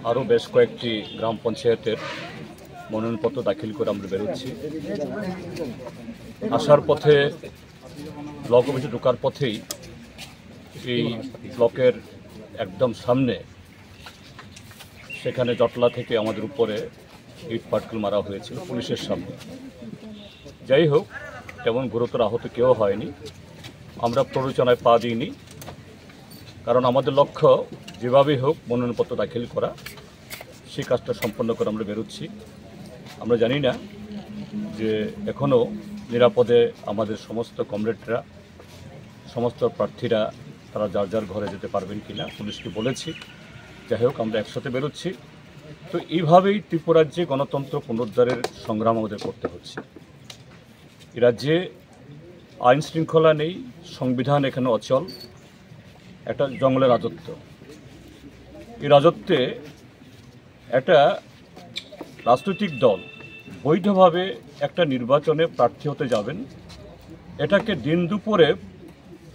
আরও বেশ কয়েকটি গ্রাম পঞ্চায়েতের মনোনয়নপত্র দাখিল করে আমরা বেরোচ্ছি। আসার পথে ব্লক অফিসে ঢোকার পথেই এই ব্লকের একদম সামনে সেখানে জটলা থেকে আমাদের উপরে ইট পাটকেল মারা হয়েছিল পুলিশের সামনে। যাই হোক, তেমন গুরুতর আহত কেউ হয়নি। আমরা প্ররোচনায় পা দিইনি, কারণ আমাদের লক্ষ্য যেভাবেই হোক মনোনয়নপত্র দাখিল করা, সেই কাজটা সম্পন্ন করে আমরা বেরোচ্ছি। আমরা জানি না যে এখনও নিরাপদে আমাদের সমস্ত কমরেডরা, সমস্ত প্রার্থীরা তারা যার যার ঘরে যেতে পারবেন কিনা, পুলিশকে বলেছি। যাই হোক, আমরা একসাথে বেরোচ্ছি। তো এইভাবেই ত্রিপুরাজ্যে গণতন্ত্র পুনরুদ্ধারের সংগ্রাম আমাদের করতে হচ্ছে। এ রাজ্যে আইন শৃঙ্খলা নেই, সংবিধান এখানে অচল, একটা জঙ্গলের রাজত্ব। এই রাজত্বে একটা রাজনৈতিক দল বৈধভাবে একটা নির্বাচনে প্রার্থী হতে যাবেন, এটাকে দিন দুপুরে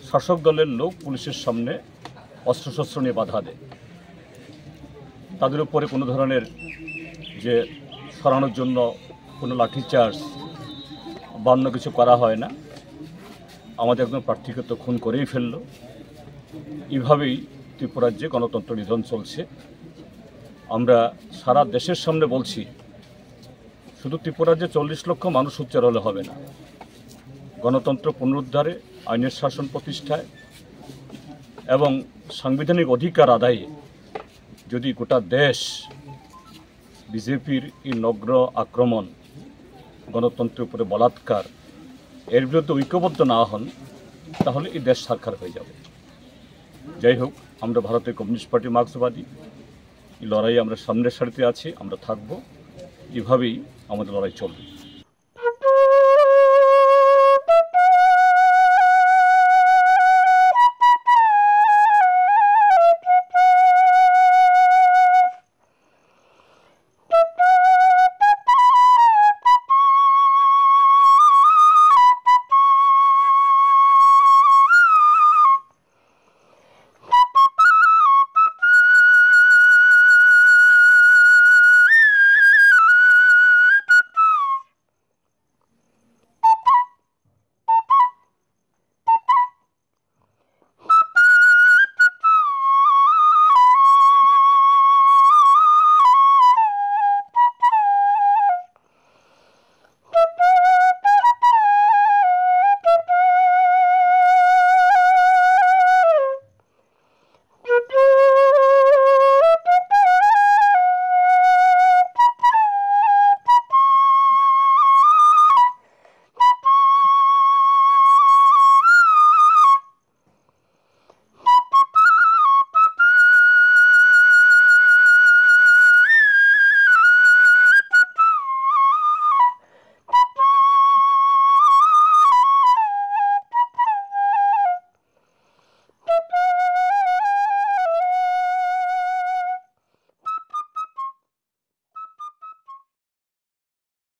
শাসক দলের লোক পুলিশের সামনে অস্ত্রশস্ত্র নিয়ে বাধা দেয়। তাদের উপরে কোনো ধরনের যে সরানোর জন্য কোনো লাঠিচার্জ বা অন্য কিছু করা হয় না। আমাদের একজন প্রার্থীকে তো খুন করেই ফেলল। এইভাবেই ত্রিপুরাজ্যে গণতন্ত্র নিধন চলছে। আমরা সারা দেশের সামনে বলছি, শুধু ত্রিপুরাজ্যে 40 লক্ষ মানুষ উচ্চার হলে হবে না। গণতন্ত্র পুনরুদ্ধারে, আইনের শাসন প্রতিষ্ঠায় এবং সাংবিধানিক অধিকার আদায়ে যদি গোটা দেশ বিজেপির এই নগ্ন আক্রমণ, গণতন্ত্রের উপরে বলাৎকার, এর বিরুদ্ধে ঐক্যবদ্ধ না হন, তাহলে এই দেশ সারখার হয়ে যাবে। যাই হোক, আমরা ভারতের কমিউনিস্ট পার্টি মার্ক্সবাদী, এই লড়াই আমরা সামনের সারিতে আছি, আমরা থাকব। এভাবেই আমাদের লড়াই চলবে।